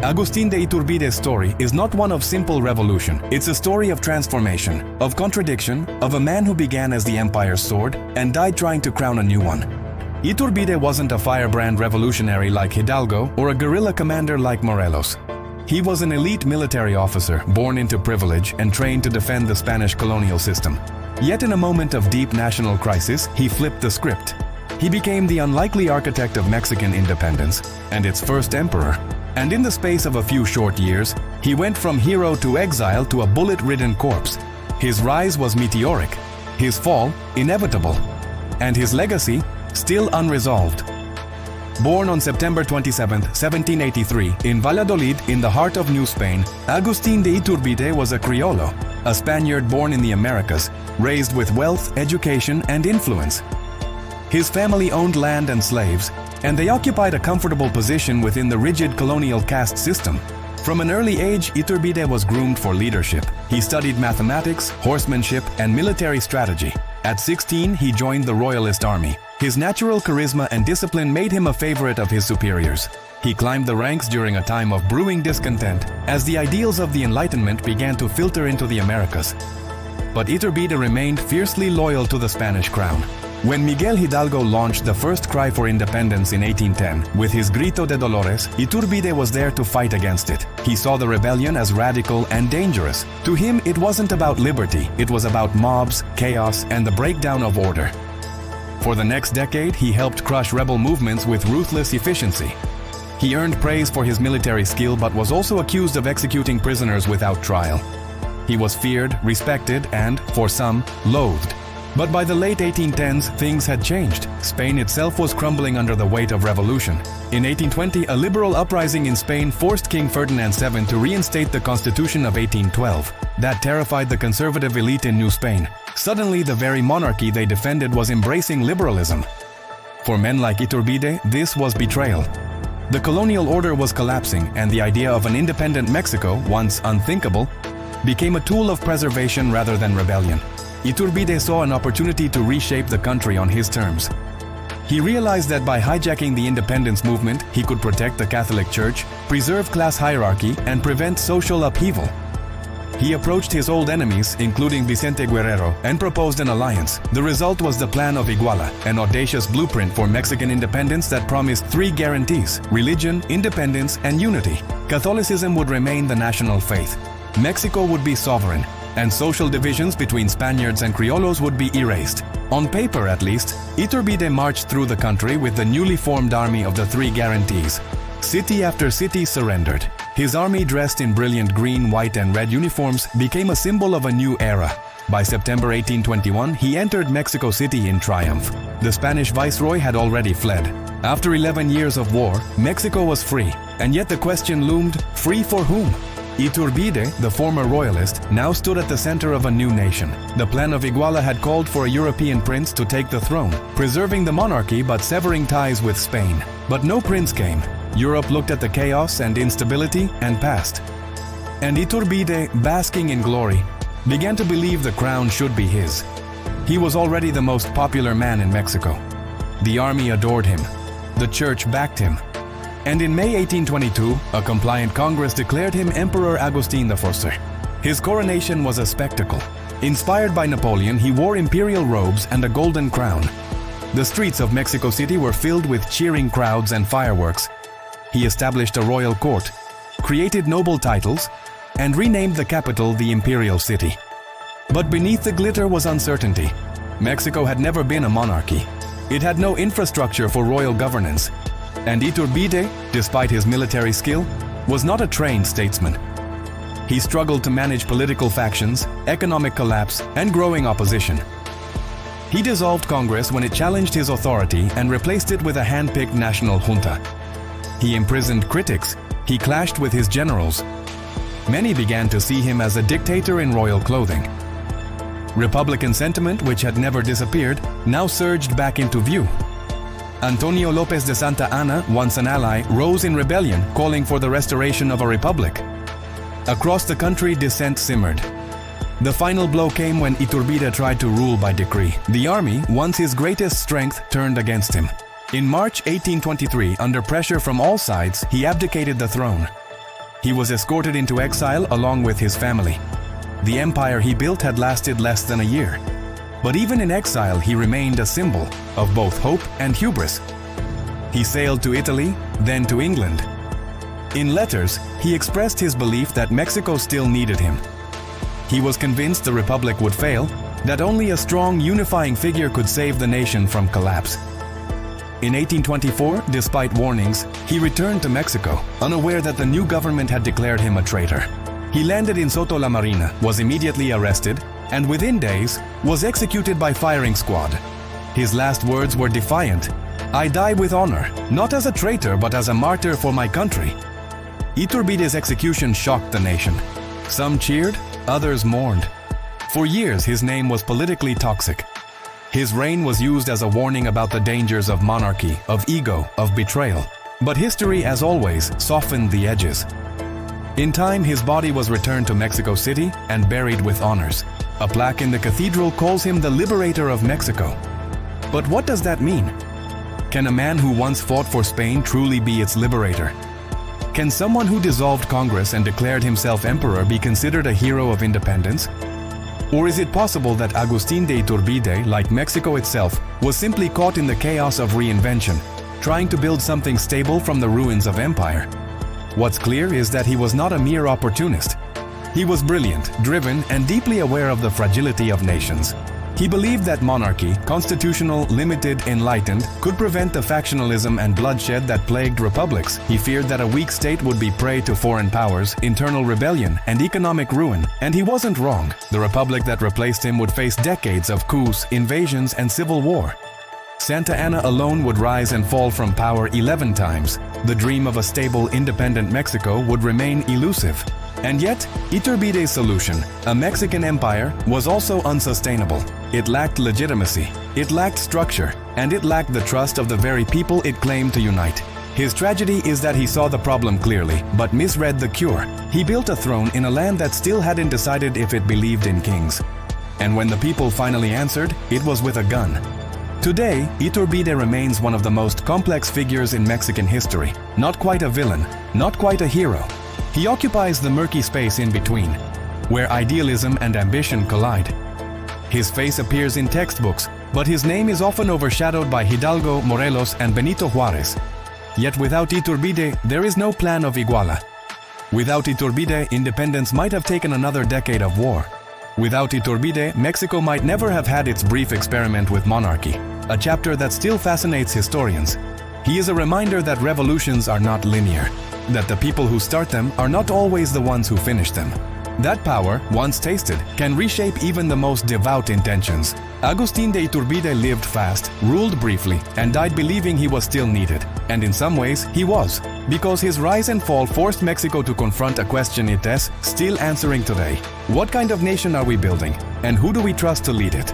Agustín de Iturbide's story is not one of simple revolution. It's a story of transformation, of contradiction, of a man who began as the empire's sword and died trying to crown a new one. Iturbide wasn't a firebrand revolutionary like Hidalgo or a guerrilla commander like Morelos. He was an elite military officer born into privilege and trained to defend the Spanish colonial system. Yet in a moment of deep national crisis, he flipped the script. He became the unlikely architect of Mexican independence and its first emperor. And in the space of a few short years, he went from hero to exile to a bullet-ridden corpse. His rise was meteoric, his fall inevitable, and his legacy still unresolved. Born on September 27, 1783, in Valladolid, in the heart of New Spain, Agustín de Iturbide was a criollo, a Spaniard born in the Americas, raised with wealth, education, and influence. His family owned land and slaves, and they occupied a comfortable position within the rigid colonial caste system. From an early age, Iturbide was groomed for leadership. He studied mathematics, horsemanship, and military strategy. At 16, he joined the royalist army. His natural charisma and discipline made him a favorite of his superiors. He climbed the ranks during a time of brewing discontent, as the ideals of the Enlightenment began to filter into the Americas. But Iturbide remained fiercely loyal to the Spanish crown. When Miguel Hidalgo launched the first cry for independence in 1810, with his Grito de Dolores, Iturbide was there to fight against it. He saw the rebellion as radical and dangerous. To him, it wasn't about liberty, it was about mobs, chaos, and the breakdown of order. For the next decade, he helped crush rebel movements with ruthless efficiency. He earned praise for his military skill but was also accused of executing prisoners without trial. He was feared, respected, and, for some, loathed. But by the late 1810s, things had changed. Spain itself was crumbling under the weight of revolution. In 1820, a liberal uprising in Spain forced King Ferdinand VII to reinstate the Constitution of 1812. That terrified the conservative elite in New Spain. Suddenly, the very monarchy they defended was embracing liberalism. For men like Iturbide, this was betrayal. The colonial order was collapsing, and the idea of an independent Mexico, once unthinkable, became a tool of preservation rather than rebellion. Iturbide saw an opportunity to reshape the country on his terms. He realized that by hijacking the independence movement, he could protect the Catholic Church, preserve class hierarchy, and prevent social upheaval. He approached his old enemies, including Vicente Guerrero, and proposed an alliance. The result was the Plan of Iguala, an audacious blueprint for Mexican independence that promised three guarantees: religion, independence, and unity. Catholicism would remain the national faith. Mexico would be sovereign, and social divisions between Spaniards and Criollos would be erased. On paper, at least, Iturbide marched through the country with the newly formed army of the three guarantees. City after city surrendered. His army, dressed in brilliant green, white, and red uniforms, became a symbol of a new era. By September 1821, he entered Mexico City in triumph. The Spanish viceroy had already fled. After 11 years of war, Mexico was free, and yet the question loomed, free for whom? Iturbide, the former royalist, now stood at the center of a new nation. The Plan of Iguala had called for a European prince to take the throne, preserving the monarchy but severing ties with Spain. But no prince came. Europe looked at the chaos and instability and passed. And Iturbide, basking in glory, began to believe the crown should be his. He was already the most popular man in Mexico. The army adored him. The church backed him. And in May 1822, a compliant Congress declared him Emperor Agustín I. His coronation was a spectacle. Inspired by Napoleon, he wore imperial robes and a golden crown. The streets of Mexico City were filled with cheering crowds and fireworks. He established a royal court, created noble titles, and renamed the capital the Imperial City. But beneath the glitter was uncertainty. Mexico had never been a monarchy. It had no infrastructure for royal governance. And Iturbide, despite his military skill, was not a trained statesman. He struggled to manage political factions, economic collapse, and growing opposition. He dissolved Congress when it challenged his authority and replaced it with a hand-picked national junta. He imprisoned critics. He clashed with his generals. Many began to see him as a dictator in royal clothing. Republican sentiment, which had never disappeared, now surged back into view. Antonio López de Santa Anna, once an ally, rose in rebellion, calling for the restoration of a republic. Across the country, dissent simmered. The final blow came when Iturbide tried to rule by decree. The army, once his greatest strength, turned against him. In March 1823, under pressure from all sides, he abdicated the throne. He was escorted into exile along with his family. The empire he built had lasted less than a year. But even in exile, he remained a symbol of both hope and hubris. He sailed to Italy, then to England. In letters, he expressed his belief that Mexico still needed him. He was convinced the republic would fail, that only a strong, unifying figure could save the nation from collapse. In 1824, despite warnings, he returned to Mexico, unaware that the new government had declared him a traitor. He landed in Soto la Marina, was immediately arrested, and within days, was executed by firing squad. His last words were defiant. "I die with honor, not as a traitor but as a martyr for my country." Iturbide's execution shocked the nation. Some cheered, others mourned. For years, his name was politically toxic. His reign was used as a warning about the dangers of monarchy, of ego, of betrayal. But history, as always, softened the edges. In time, his body was returned to Mexico City and buried with honors. A plaque in the cathedral calls him the liberator of Mexico. But what does that mean? Can a man who once fought for Spain truly be its liberator? Can someone who dissolved Congress and declared himself emperor be considered a hero of independence? Or is it possible that Agustín de Iturbide, like Mexico itself, was simply caught in the chaos of reinvention, trying to build something stable from the ruins of empire? What's clear is that he was not a mere opportunist. He was brilliant, driven, and deeply aware of the fragility of nations. He believed that monarchy, constitutional, limited, enlightened, could prevent the factionalism and bloodshed that plagued republics. He feared that a weak state would be prey to foreign powers, internal rebellion, and economic ruin. And he wasn't wrong. The republic that replaced him would face decades of coups, invasions, and civil war. Santa Anna alone would rise and fall from power 11 times. The dream of a stable, independent Mexico would remain elusive. And yet, Iturbide's solution, a Mexican empire, was also unsustainable. It lacked legitimacy, it lacked structure, and it lacked the trust of the very people it claimed to unite. His tragedy is that he saw the problem clearly, but misread the cure. He built a throne in a land that still hadn't decided if it believed in kings. And when the people finally answered, it was with a gun. Today, Iturbide remains one of the most complex figures in Mexican history. Not quite a villain, not quite a hero. He occupies the murky space in between, where idealism and ambition collide. His face appears in textbooks, but his name is often overshadowed by Hidalgo, Morelos, and Benito Juárez. Yet without Iturbide, there is no plan of Iguala. Without Iturbide, independence might have taken another decade of war. Without Iturbide, Mexico might never have had its brief experiment with monarchy, a chapter that still fascinates historians. He is a reminder that revolutions are not linear, that the people who start them are not always the ones who finish them. That power, once tasted, can reshape even the most devout intentions. Agustín de Iturbide lived fast, ruled briefly, and died believing he was still needed. And in some ways, he was, because his rise and fall forced Mexico to confront a question it is still answering today. What kind of nation are we building? And who do we trust to lead it?